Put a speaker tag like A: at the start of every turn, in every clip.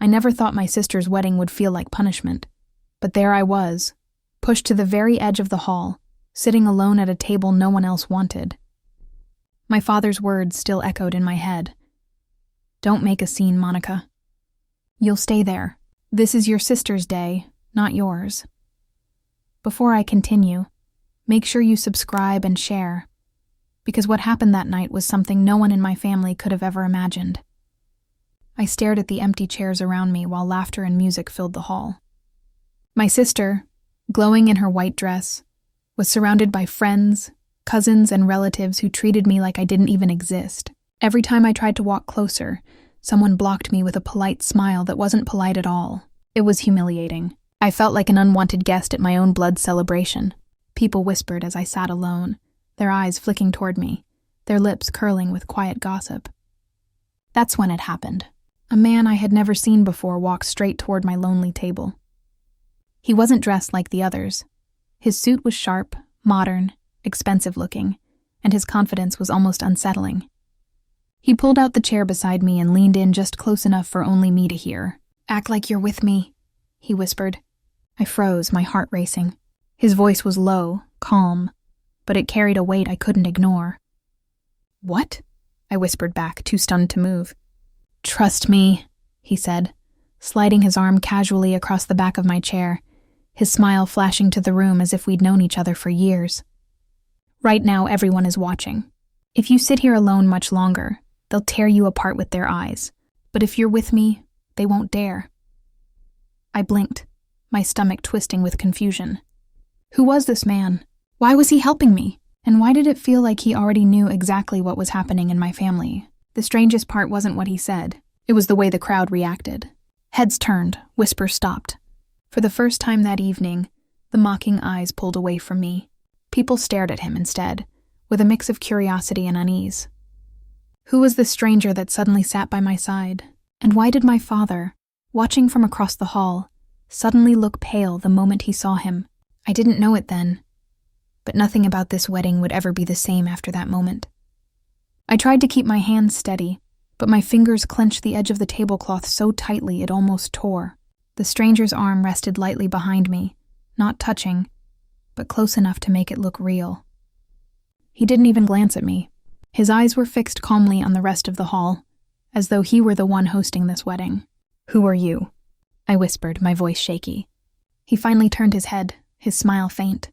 A: I never thought my sister's wedding would feel like punishment. But there I was, pushed to the very edge of the hall, sitting alone at a table no one else wanted. My father's words still echoed in my head. "Don't make a scene, Monica. You'll stay there. This is your sister's day, not yours." Before I continue, make sure you subscribe and share, because what happened that night was something no one in my family could have ever imagined. I stared at the empty chairs around me while laughter and music filled the hall. My sister, glowing in her white dress, was surrounded by friends, cousins, and relatives who treated me like I didn't even exist. Every time I tried to walk closer, someone blocked me with a polite smile that wasn't polite at all. It was humiliating. I felt like an unwanted guest at my own blood celebration. People whispered as I sat alone, their eyes flicking toward me, their lips curling with quiet gossip. That's when it happened. A man I had never seen before walked straight toward my lonely table. He wasn't dressed like the others. His suit was sharp, modern, expensive-looking, and his confidence was almost unsettling. He pulled out the chair beside me and leaned in just close enough for only me to hear. "Act like you're with me," he whispered. I froze, my heart racing. His voice was low, calm, but it carried a weight I couldn't ignore. "What?" I whispered back, too stunned to move. "Trust me," he said, sliding his arm casually across the back of my chair, his smile flashing to the room as if we'd known each other for years. "Right now, everyone is watching. If you sit here alone much longer, they'll tear you apart with their eyes. But if you're with me, they won't dare." I blinked, my stomach twisting with confusion. Who was this man? Why was he helping me? And why did it feel like he already knew exactly what was happening in my family? The strangest part wasn't what he said. It was the way the crowd reacted. Heads turned, whispers stopped. For the first time that evening, the mocking eyes pulled away from me. People stared at him instead, with a mix of curiosity and unease. Who was the stranger that suddenly sat by my side? And why did my father, watching from across the hall, suddenly look pale the moment he saw him? I didn't know it then, but nothing about this wedding would ever be the same after that moment. I tried to keep my hands steady, but my fingers clenched the edge of the tablecloth so tightly it almost tore. The stranger's arm rested lightly behind me, not touching, but close enough to make it look real. He didn't even glance at me. His eyes were fixed calmly on the rest of the hall, as though he were the one hosting this wedding. "Who are you?" I whispered, my voice shaky. He finally turned his head, his smile faint.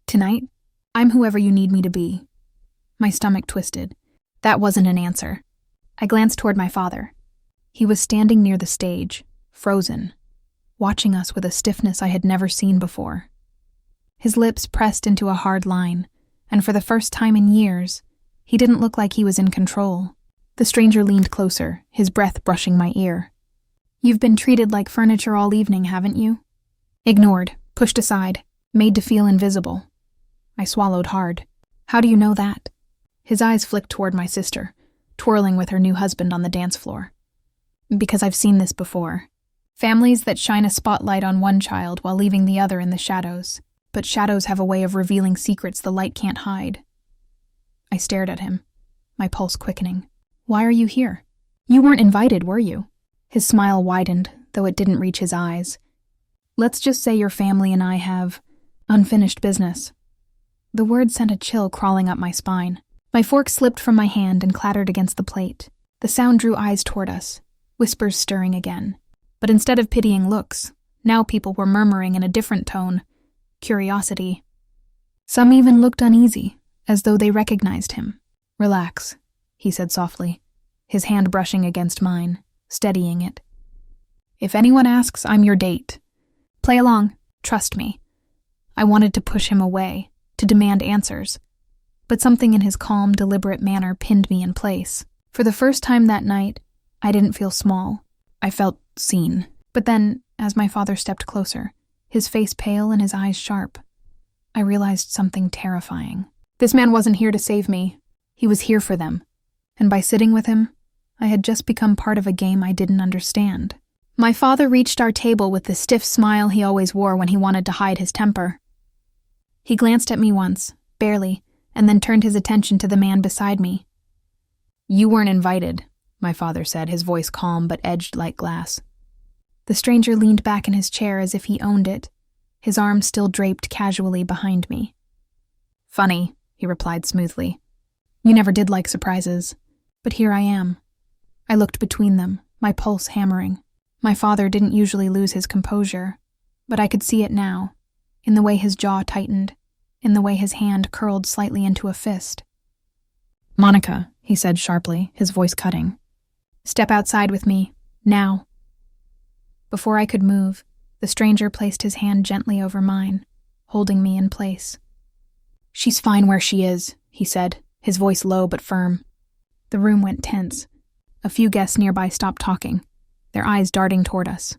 A: "Tonight, I'm whoever you need me to be." My stomach twisted. That wasn't an answer. I glanced toward my father. He was standing near the stage, frozen, watching us with a stiffness I had never seen before. His lips pressed into a hard line, and for the first time in years, he didn't look like he was in control. The stranger leaned closer, his breath brushing my ear. "You've been treated like furniture all evening, haven't you?" Ignored, pushed aside, made to feel invisible. I swallowed hard. "How do you know that?" His eyes flicked toward my sister, twirling with her new husband on the dance floor. "Because I've seen this before. Families that shine a spotlight on one child while leaving the other in the shadows. But shadows have a way of revealing secrets the light can't hide." I stared at him, my pulse quickening. "Why are you here? You weren't invited, were you?" His smile widened, though it didn't reach his eyes. "Let's just say your family and I have unfinished business." The word sent a chill crawling up my spine. My fork slipped from my hand and clattered against the plate. The sound drew eyes toward us, whispers stirring again. But instead of pitying looks, now people were murmuring in a different tone. Curiosity. Some even looked uneasy, as though they recognized him. "Relax," he said softly, his hand brushing against mine, steadying it. "If anyone asks, I'm your date. Play along, trust me." I wanted to push him away, to demand answers, but something in his calm, deliberate manner pinned me in place. For the first time that night, I didn't feel small. I felt seen. But then, as my father stepped closer, his face pale and his eyes sharp, I realized something terrifying. This man wasn't here to save me. He was here for them. And by sitting with him, I had just become part of a game I didn't understand. My father reached our table with the stiff smile he always wore when he wanted to hide his temper. He glanced at me once, barely, and then turned his attention to the man beside me. "You weren't invited," my father said, his voice calm but edged like glass. The stranger leaned back in his chair as if he owned it, his arms still draped casually behind me. "Funny," he replied smoothly. "You never did like surprises. But here I am." I looked between them, my pulse hammering. My father didn't usually lose his composure, but I could see it now, in the way his jaw tightened, in the way his hand curled slightly into a fist. "Monica," he said sharply, his voice cutting. "Step outside with me, now." Before I could move, the stranger placed his hand gently over mine, holding me in place. "She's fine where she is," he said, his voice low but firm. The room went tense. A few guests nearby stopped talking, their eyes darting toward us.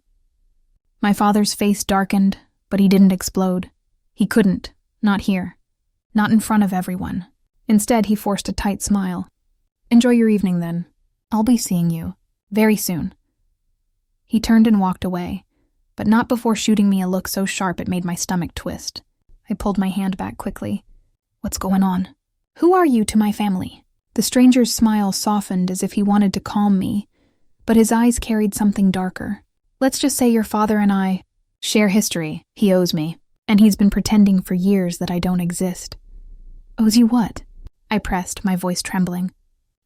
A: My father's face darkened, but he didn't explode. He couldn't, not here, not in front of everyone. Instead, he forced a tight smile. "Enjoy your evening, then. I'll be seeing you, very soon." He turned and walked away, but not before shooting me a look so sharp it made my stomach twist. I pulled my hand back quickly. "What's going on? Who are you to my family?" The stranger's smile softened as if he wanted to calm me, but his eyes carried something darker. "Let's just say your father and I share history. He owes me, and he's been pretending for years that I don't exist." "Owes you what?" I pressed, my voice trembling.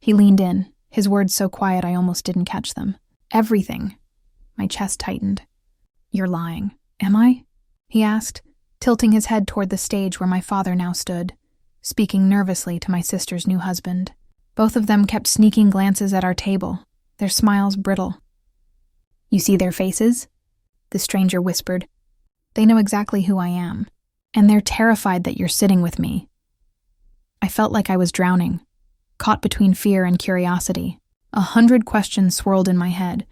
A: He leaned in, his words so quiet I almost didn't catch them. "Everything." My chest tightened. "You're lying." "Am I?" he asked, tilting his head toward the stage where my father now stood, speaking nervously to my sister's new husband. Both of them kept sneaking glances at our table, their smiles brittle. "You see their faces?" the stranger whispered. "They know exactly who I am, and they're terrified that you're sitting with me." I felt like I was drowning, caught between fear and curiosity. 100 questions swirled in my head,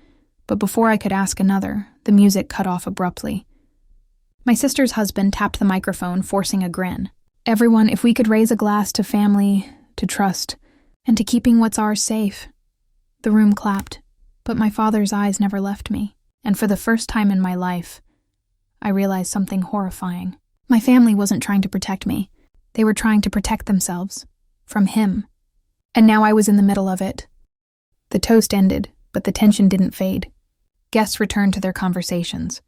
A: but before I could ask another, the music cut off abruptly. My sister's husband tapped the microphone, forcing a grin. "Everyone, if we could raise a glass to family, to trust, and to keeping what's ours safe." The room clapped, but my father's eyes never left me, and for the first time in my life, I realized something horrifying. My family wasn't trying to protect me. They were trying to protect themselves, from him. And now I was in the middle of it. The toast ended, but the tension didn't fade. Guests returned to their conversations,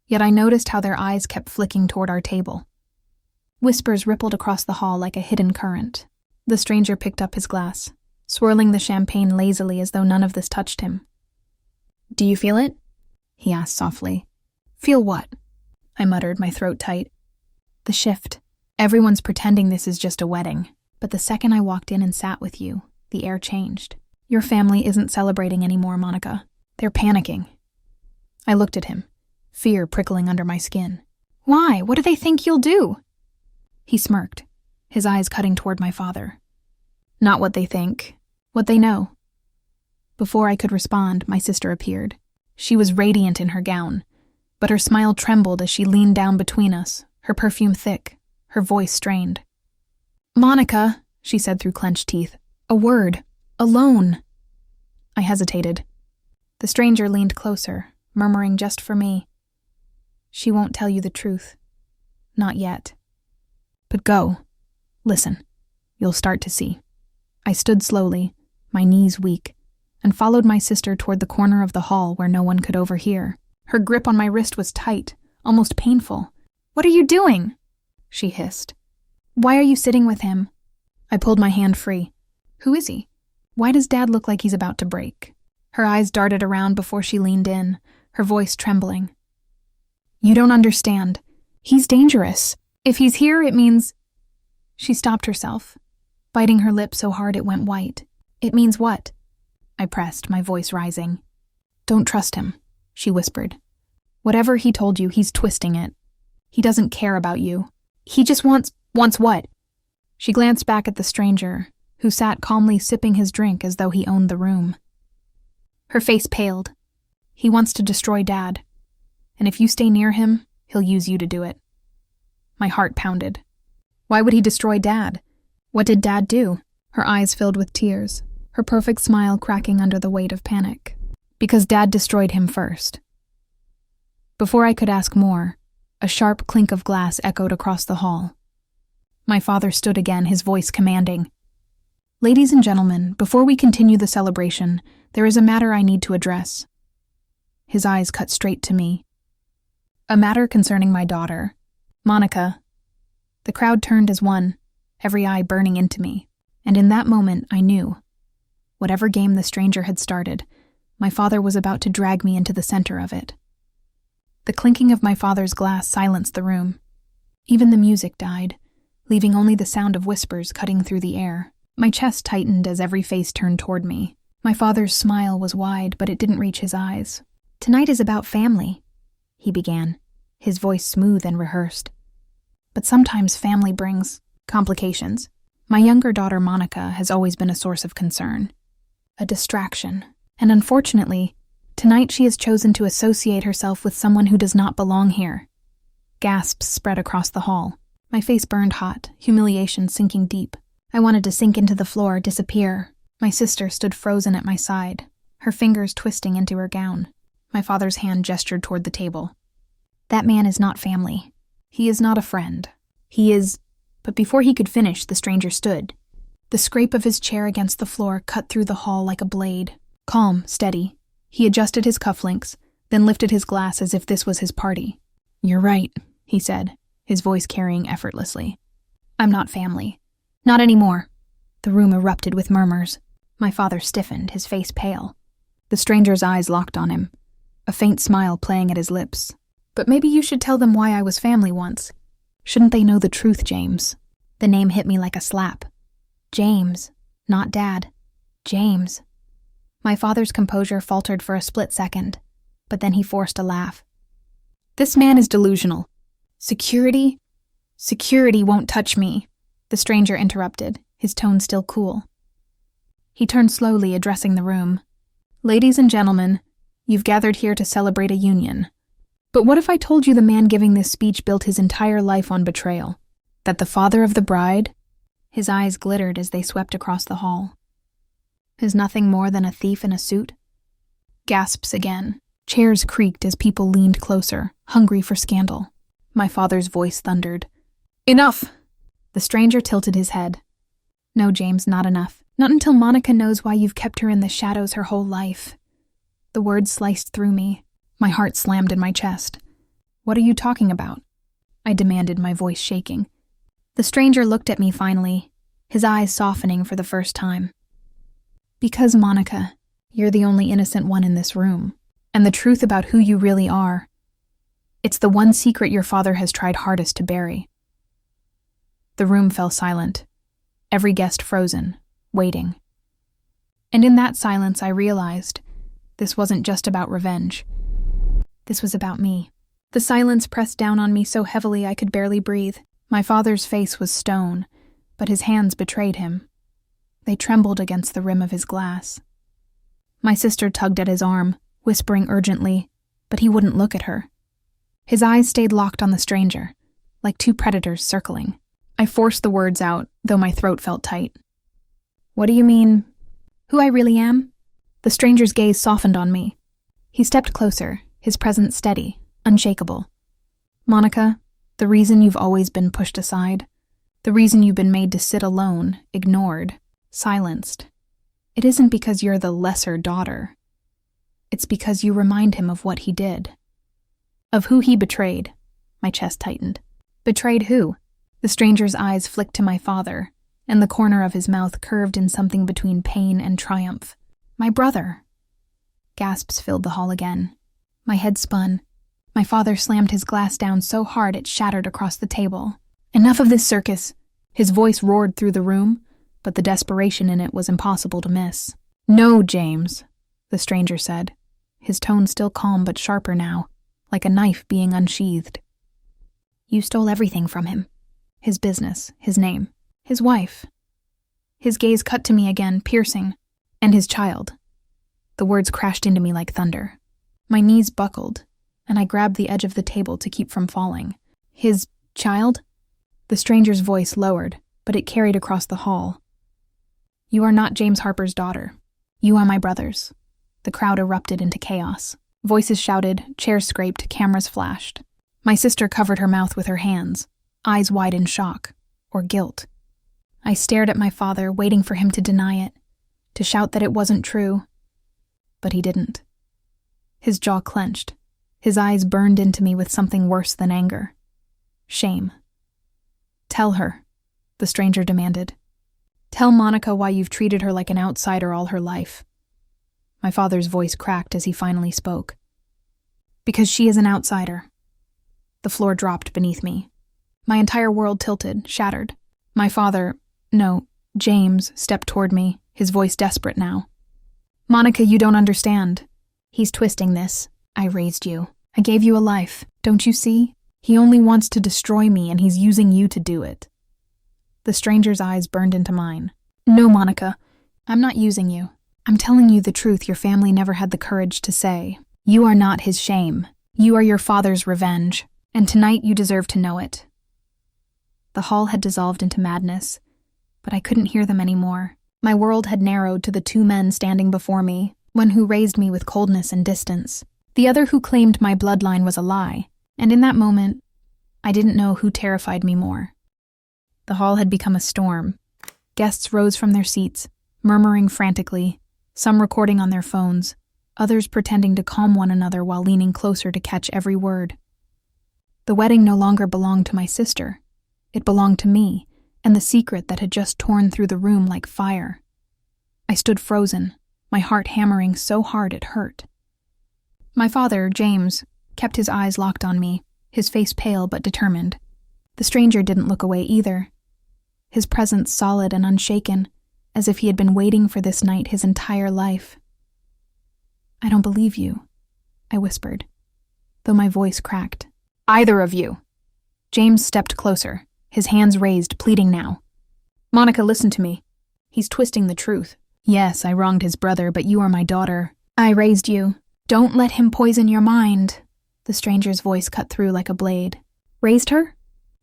A: yet I noticed how their eyes kept flicking toward our table. Whispers rippled across the hall like a hidden current. The stranger picked up his glass, swirling the champagne lazily as though none of this touched him. "Do you feel it?" he asked softly. "Feel what?" I muttered, my throat tight. "The shift. Everyone's pretending this is just a wedding, but the second I walked in and sat with you, the air changed. Your family isn't celebrating anymore, Monica. They're panicking." I looked at him, fear prickling under my skin. "Why? What do they think you'll do?" He smirked, his eyes cutting toward my father. "Not what they think, what they know." Before I could respond, my sister appeared. She was radiant in her gown, but her smile trembled as she leaned down between us, her perfume thick, her voice strained. "Monica," she said through clenched teeth, "a word. Alone." I hesitated. The stranger leaned closer, murmuring just for me. "She won't tell you the truth. Not yet. But go. Listen. You'll start to see." I stood slowly, my knees weak, and followed my sister toward the corner of the hall where no one could overhear. Her grip on my wrist was tight, almost painful. "What are you doing?" she hissed. "Why are you sitting with him?" I pulled my hand free. "Who is he? Why does Dad look like he's about to break?" Her eyes darted around before she leaned in, her voice trembling. "You don't understand. He's dangerous. If he's here, it means—" She stopped herself, biting her lip so hard it went white. "It means what?" I pressed, my voice rising. "Don't trust him," she whispered. "Whatever he told you, he's twisting it. He doesn't care about you. He just wants what?" She glanced back at the stranger, who sat calmly sipping his drink as though he owned the room. Her face paled. "He wants to destroy Dad. And if you stay near him, he'll use you to do it." My heart pounded. Why would he destroy Dad? What did Dad do? Her eyes filled with tears, her perfect smile cracking under the weight of panic. Because Dad destroyed him first. Before I could ask more, a sharp clink of glass echoed across the hall. My father stood again, his voice commanding. "Ladies and gentlemen, before we continue the celebration, there is a matter I need to address." his eyes cut straight to me. "A matter concerning my daughter, Monica." The crowd turned as one, every eye burning into me, and in that moment I knew. Whatever game the stranger had started, my father was about to drag me into the center of it. The clinking of my father's glass silenced the room. Even the music died, leaving only the sound of whispers cutting through the air. My chest tightened as every face turned toward me. My father's smile was wide, but it didn't reach his eyes. "Tonight is about family," he began, his voice smooth and rehearsed. "But sometimes family brings complications. My younger daughter, Monica, has always been a source of concern, a distraction, and unfortunately, tonight she has chosen to associate herself with someone who does not belong here." Gasps spread across the hall. My face burned hot, humiliation sinking deep. I wanted to sink into the floor, disappear. My sister stood frozen at my side, her fingers twisting into her gown. My father's hand gestured toward the table. "That man is not family. He is not a friend. He is—" But before he could finish, the stranger stood. The scrape of his chair against the floor cut through the hall like a blade. Calm, steady. He adjusted his cufflinks, then lifted his glass as if this was his party. "You're right," he said, his voice carrying effortlessly. "I'm not family. Not anymore." The room erupted with murmurs. My father stiffened, his face pale. The stranger's eyes locked on him, a faint smile playing at his lips. "But maybe you should tell them why I was family once. Shouldn't they know the truth, James?" The name hit me like a slap. James, not Dad. James. My father's composure faltered for a split second, but then he forced a laugh. "This man is delusional. Security won't touch me," the stranger interrupted, his tone still cool. He turned slowly, addressing the room. "Ladies and gentlemen, you've gathered here to celebrate a union. But what if I told you the man giving this speech built his entire life on betrayal? That the father of the bride," his eyes glittered as they swept across the hall, "is nothing more than a thief in a suit?" Gasps again. Chairs creaked as people leaned closer, hungry for scandal. My father's voice thundered. "Enough!" The stranger tilted his head. "No, James, not enough. Not until Monica knows why you've kept her in the shadows her whole life." The words sliced through me. My heart slammed in my chest. "What are you talking about?" I demanded, my voice shaking. The stranger looked at me finally, his eyes softening for the first time. "Because, Monica, you're the only innocent one in this room, and the truth about who you really are, it's the one secret your father has tried hardest to bury." The room fell silent, every guest frozen, waiting. And in that silence I realized this wasn't just about revenge. This was about me. The silence pressed down on me so heavily I could barely breathe. My father's face was stone, but his hands betrayed him. They trembled against the rim of his glass. My sister tugged at his arm, whispering urgently, but he wouldn't look at her. His eyes stayed locked on the stranger, like two predators circling. I forced the words out, though my throat felt tight. "What do you mean? Who I really am?" The stranger's gaze softened on me. He stepped closer, his presence steady, unshakable. "Monica, the reason you've always been pushed aside, the reason you've been made to sit alone, ignored, silenced, it isn't because you're the lesser daughter. It's because you remind him of what he did. Of who he betrayed." My chest tightened. "Betrayed who?" The stranger's eyes flicked to my father, and the corner of his mouth curved in something between pain and triumph. "My brother." Gasps filled the hall again. My head spun. My father slammed his glass down so hard it shattered across the table. "Enough of this circus!" His voice roared through the room, but the desperation in it was impossible to miss. "No, James," the stranger said, his tone still calm but sharper now, like a knife being unsheathed. "You stole everything from him. His business, his name, his wife." His gaze cut to me again, piercing. "And his child." The words crashed into me like thunder. My knees buckled, and I grabbed the edge of the table to keep from falling. "His child?" The stranger's voice lowered, but it carried across the hall. "You are not James Harper's daughter. You are my brother's." The crowd erupted into chaos. Voices shouted, chairs scraped, cameras flashed. My sister covered her mouth with her hands, eyes wide in shock, or guilt. I stared at my father, waiting for him to deny it, to shout that it wasn't true. But he didn't. His jaw clenched. His eyes burned into me with something worse than anger. Shame. "Tell her," the stranger demanded. "Tell Monica why you've treated her like an outsider all her life." My father's voice cracked as he finally spoke. "Because she is an outsider." The floor dropped beneath me. My entire world tilted, shattered. My father, no, James, stepped toward me, his voice desperate now. "Monica, you don't understand. He's twisting this. I raised you. I gave you a life. Don't you see? He only wants to destroy me, and he's using you to do it." The stranger's eyes burned into mine. "No, Monica. I'm not using you. I'm telling you the truth your family never had the courage to say. You are not his shame. You are your father's revenge, and tonight you deserve to know it." The hall had dissolved into madness, but I couldn't hear them anymore. My world had narrowed to the two men standing before me, one who raised me with coldness and distance, the other who claimed my bloodline was a lie, and in that moment, I didn't know who terrified me more. The hall had become a storm. Guests rose from their seats, murmuring frantically, some recording on their phones, others pretending to calm one another while leaning closer to catch every word. The wedding no longer belonged to my sister. It belonged to me, and the secret that had just torn through the room like fire. I stood frozen, my heart hammering so hard it hurt. My father, James, kept his eyes locked on me, his face pale but determined. The stranger didn't look away either, his presence solid and unshaken, as if he had been waiting for this night his entire life. "I don't believe you," I whispered, though my voice cracked. "Either of you." James stepped closer, his hands raised, pleading now. "Monica, listen to me. He's twisting the truth. Yes, I wronged his brother, but you are my daughter. I raised you. Don't let him poison your mind." The stranger's voice cut through like a blade. "Raised her?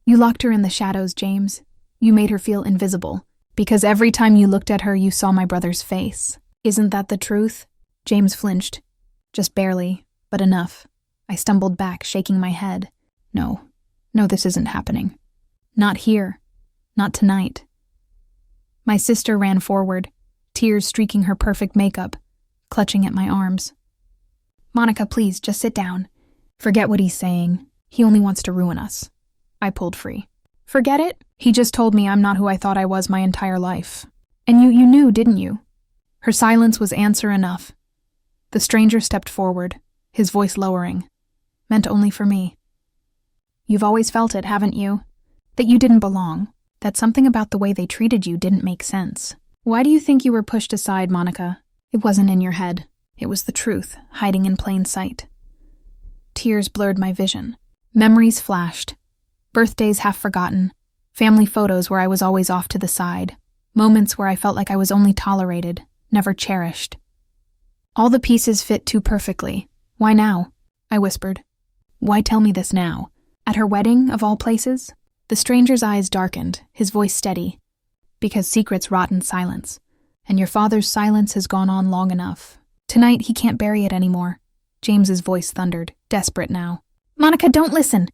A: You locked her in the shadows, James. You made her feel invisible, because every time you looked at her, you saw my brother's face. Isn't that the truth?" James flinched. Just barely, but enough. I stumbled back, shaking my head. No, this isn't happening. Not here. Not tonight. My sister ran forward, tears streaking her perfect makeup, clutching at my arms. "Monica, please, just sit down. Forget what he's saying. He only wants to ruin us." I pulled free. "Forget it? He just told me I'm not who I thought I was my entire life. And you knew, didn't you?" Her silence was answer enough. The stranger stepped forward, his voice lowering, meant only for me. "You've always felt it, haven't you? That you didn't belong, that something about the way they treated you didn't make sense. Why do you think you were pushed aside, Monica? It wasn't in your head. It was the truth, hiding in plain sight." Tears blurred my vision. Memories flashed. Birthdays half forgotten. Family photos where I was always off to the side. Moments where I felt like I was only tolerated, never cherished. All the pieces fit too perfectly. "Why now?" I whispered. "Why tell me this now? At her wedding, of all places?" The stranger's eyes darkened, his voice steady. "Because secrets rot in silence, and your father's silence has gone on long enough. Tonight he can't bury it anymore." James's voice thundered, desperate now. "Monica, don't listen!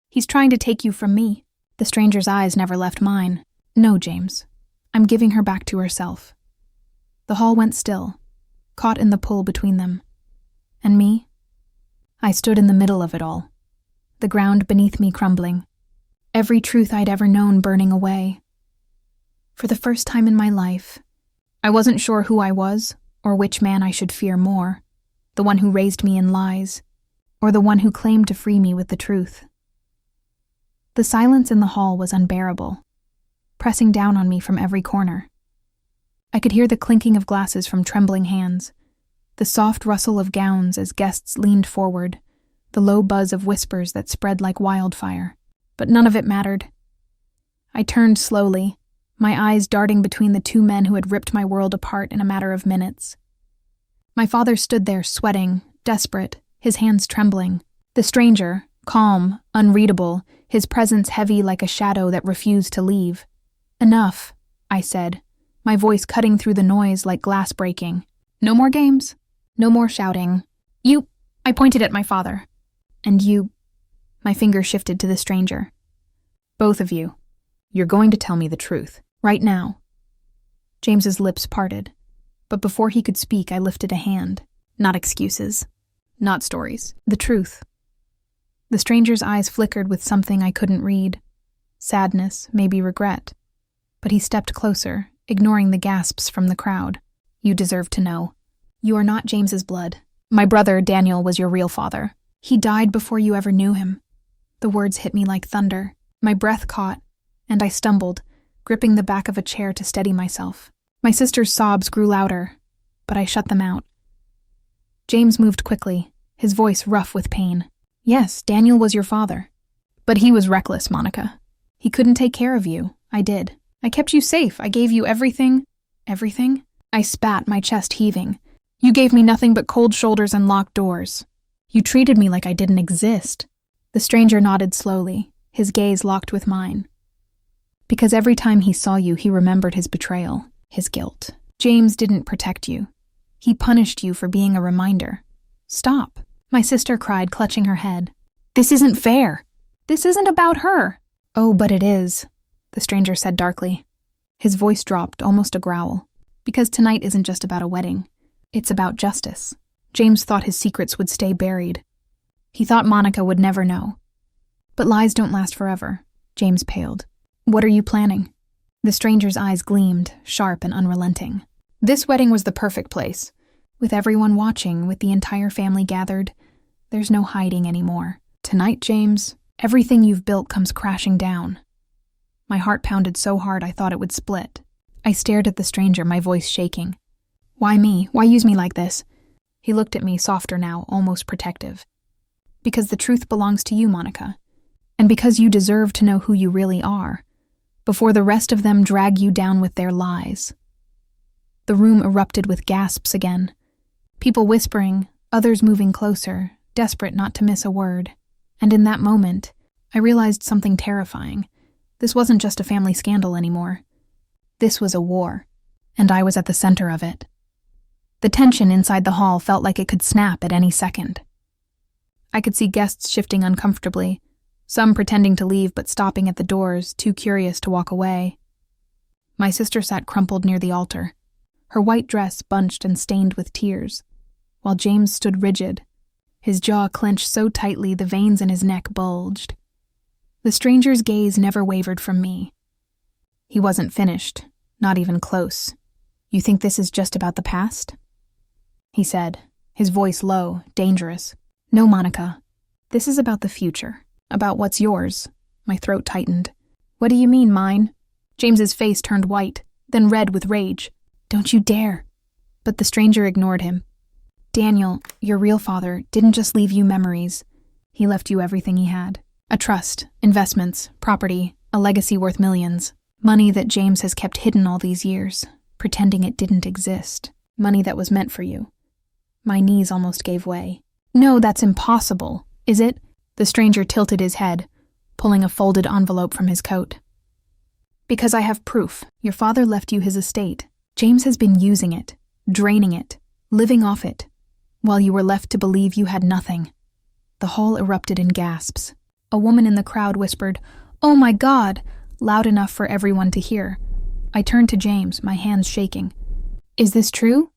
A: He's trying to take you from me." The stranger's eyes never left mine. "No, James. I'm giving her back to herself." The hall went still, caught in the pull between them. And me? I stood in the middle of it all, the ground beneath me crumbling, every truth I'd ever known burning away. For the first time in my life, I wasn't sure who I was or which man I should fear more, the one who raised me in lies, or the one who claimed to free me with the truth. The silence in the hall was unbearable, pressing down on me from every corner. I could hear the clinking of glasses from trembling hands, the soft rustle of gowns as guests leaned forward, the low buzz of whispers that spread like wildfire. But none of it mattered. I turned slowly, my eyes darting between the two men who had ripped my world apart in a matter of minutes. My father stood there sweating, desperate, his hands trembling. The stranger, calm, unreadable, his presence heavy like a shadow that refused to leave. "Enough," I said, my voice cutting through the noise like glass breaking. "No more games. No more shouting. You," I pointed at my father. "And you," my finger shifted to the stranger. "Both of you, you're going to tell me the truth, right now." James's lips parted, but before he could speak I lifted a hand. "Not excuses. not stories. The truth. The stranger's eyes flickered with something I couldn't read. Sadness, maybe regret. But he stepped closer, ignoring the gasps from the crowd. You deserve to know. You are not James's blood. My brother, Daniel, was your real father. He died before you ever knew him. The words hit me like thunder. My breath caught, and I stumbled, gripping the back of a chair to steady myself. My sister's sobs grew louder, but I shut them out. James moved quickly, his voice rough with pain. Yes, Daniel was your father. But he was reckless, Monica. He couldn't take care of you. I did. I kept you safe. I gave you everything. Everything? I spat, my chest heaving. You gave me nothing but cold shoulders and locked doors. You treated me like I didn't exist. The stranger nodded slowly, his gaze locked with mine. Because every time he saw you, he remembered his betrayal, his guilt. James didn't protect you. He punished you for being a reminder. Stop, my sister cried, clutching her head. This isn't fair. This isn't about her. Oh, but it is, the stranger said darkly. His voice dropped, almost a growl. Because tonight isn't just about a wedding. It's about justice. James thought his secrets would stay buried. He thought Monica would never know. But lies don't last forever. James paled. What are you planning? The stranger's eyes gleamed, sharp and unrelenting. This wedding was the perfect place. With everyone watching, with the entire family gathered, there's no hiding anymore. Tonight, James, everything you've built comes crashing down. My heart pounded so hard I thought it would split. I stared at the stranger, my voice shaking. Why me? Why use me like this? He looked at me, softer now, almost protective. Because the truth belongs to you, Monica. And because you deserve to know who you really are, before the rest of them drag you down with their lies. The room erupted with gasps again. People whispering, others moving closer, desperate not to miss a word. And in that moment, I realized something terrifying. This wasn't just a family scandal anymore. This was a war, and I was at the center of it. The tension inside the hall felt like it could snap at any second. I could see guests shifting uncomfortably, some pretending to leave but stopping at the doors, too curious to walk away. My sister sat crumpled near the altar, her white dress bunched and stained with tears, while James stood rigid, his jaw clenched so tightly the veins in his neck bulged. The stranger's gaze never wavered from me. He wasn't finished, not even close. You think this is just about the past? He said, his voice low, dangerous. No, Monica. This is about the future, about what's yours. My throat tightened. What do you mean, mine? James's face turned white, then red with rage. Don't you dare. But the stranger ignored him. Daniel, your real father, didn't just leave you memories. He left you everything he had. A trust, investments, property, a legacy worth millions. Money that James has kept hidden all these years, pretending it didn't exist. Money that was meant for you. My knees almost gave way. No, that's impossible, is it? The stranger tilted his head, pulling a folded envelope from his coat. Because I have proof. Your father left you his estate. James has been using it, draining it, living off it, while you were left to believe you had nothing. The hall erupted in gasps. A woman in the crowd whispered, "Oh my God!" loud enough for everyone to hear. I turned to James, my hands shaking. Is this true?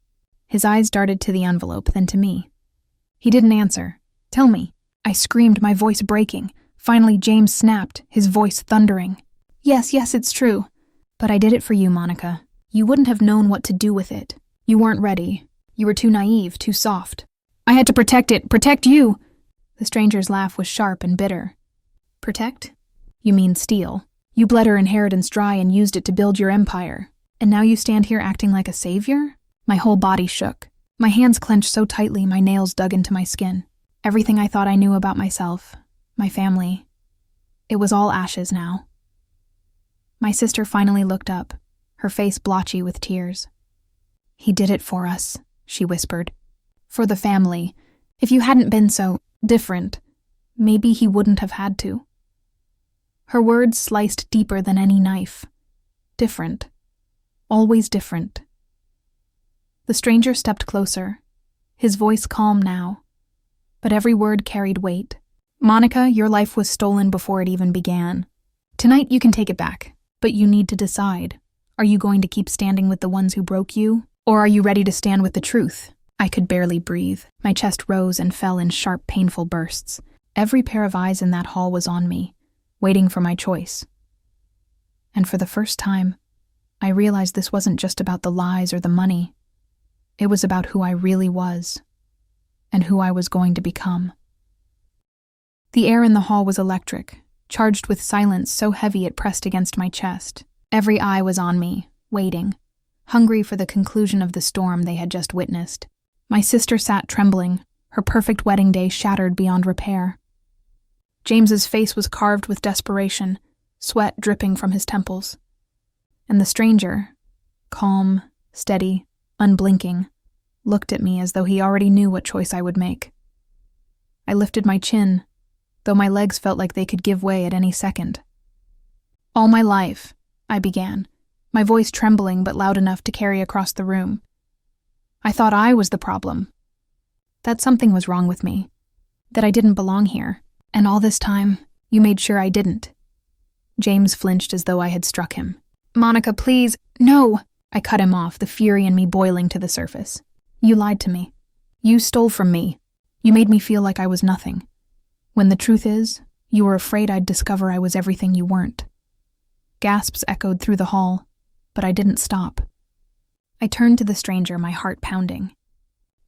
A: His eyes darted to the envelope, then to me. He didn't answer. Tell me. I screamed, my voice breaking. Finally, James snapped, his voice thundering. Yes, it's true. But I did it for you, Monica. You wouldn't have known what to do with it. You weren't ready. You were too naive, too soft. I had to protect it, protect you. The stranger's laugh was sharp and bitter. Protect? You mean steal. You bled her inheritance dry and used it to build your empire. And now you stand here acting like a savior? My whole body shook. My hands clenched so tightly my nails dug into my skin. Everything I thought I knew about myself, my family, it was all ashes now. My sister finally looked up, her face blotchy with tears. He did it for us, she whispered. For the family. If you hadn't been so different, maybe he wouldn't have had to. Her words sliced deeper than any knife. Different. Always different. The stranger stepped closer, his voice calm now, but every word carried weight. Monica, your life was stolen before it even began. Tonight you can take it back, but you need to decide. Are you going to keep standing with the ones who broke you, or are you ready to stand with the truth? I could barely breathe. My chest rose and fell in sharp, painful bursts. Every pair of eyes in that hall was on me, waiting for my choice. And for the first time, I realized this wasn't just about the lies or the money. It was about who I really was, and who I was going to become. The air in the hall was electric, charged with silence so heavy it pressed against my chest. Every eye was on me, waiting, hungry for the conclusion of the storm they had just witnessed. My sister sat trembling, her perfect wedding day shattered beyond repair. James's face was carved with desperation, sweat dripping from his temples. And the stranger, calm, steady, unblinking, looked at me as though he already knew what choice I would make. I lifted my chin, though my legs felt like they could give way at any second. All my life, I began, my voice trembling but loud enough to carry across the room. I thought I was the problem. That something was wrong with me, that I didn't belong here, and all this time, you made sure I didn't. James flinched as though I had struck him. Monica, please, no! I cut him off, the fury in me boiling to the surface. You lied to me. You stole from me. You made me feel like I was nothing. When the truth is, you were afraid I'd discover I was everything you weren't. Gasps echoed through the hall, but I didn't stop. I turned to the stranger, my heart pounding.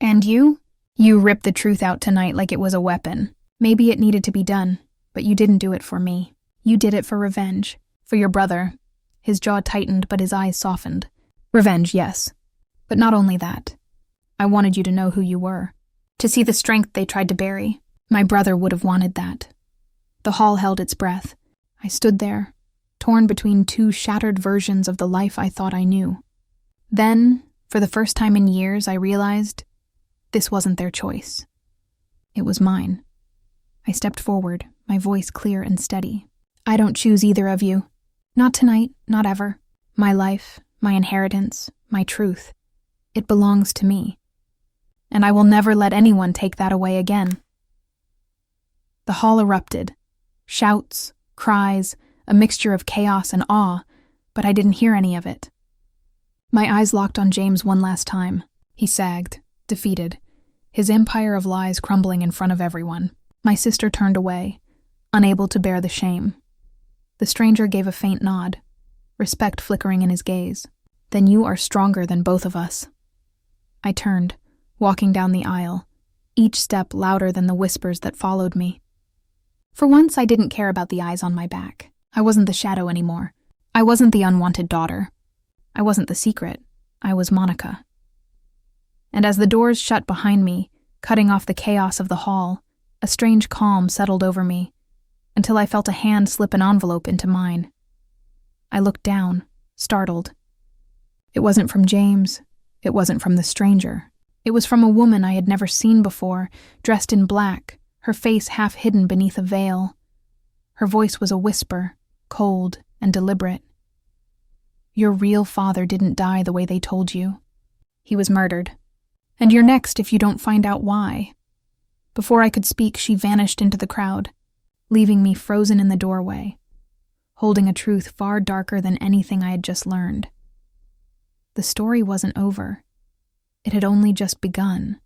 A: And you? You ripped the truth out tonight like it was a weapon. Maybe it needed to be done, but you didn't do it for me. You did it for revenge. For your brother. His jaw tightened, but his eyes softened. Revenge, yes. But not only that. I wanted you to know who you were. To see the strength they tried to bury. My brother would have wanted that. The hall held its breath. I stood there, torn between two shattered versions of the life I thought I knew. Then, for the first time in years, I realized this wasn't their choice. It was mine. I stepped forward, my voice clear and steady. I don't choose either of you. Not tonight, not ever. My life, my inheritance, my truth. It belongs to me. And I will never let anyone take that away again. The hall erupted. Shouts, cries, a mixture of chaos and awe, but I didn't hear any of it. My eyes locked on James one last time. He sagged, defeated, his empire of lies crumbling in front of everyone. My sister turned away, unable to bear the shame. The stranger gave a faint nod, respect flickering in his gaze. Then you are stronger than both of us. I turned, walking down the aisle, each step louder than the whispers that followed me. For once, I didn't care about the eyes on my back. I wasn't the shadow anymore. I wasn't the unwanted daughter. I wasn't the secret. I was Monica. And as the doors shut behind me, cutting off the chaos of the hall, a strange calm settled over me, until I felt a hand slip an envelope into mine. I looked down, startled. It wasn't from James. It wasn't from the stranger. It was from a woman I had never seen before, dressed in black, her face half hidden beneath a veil. Her voice was a whisper, cold and deliberate. Your real father didn't die the way they told you. He was murdered. And you're next if you don't find out why. Before I could speak, she vanished into the crowd, leaving me frozen in the doorway, holding a truth far darker than anything I had just learned. The story wasn't over. It had only just begun.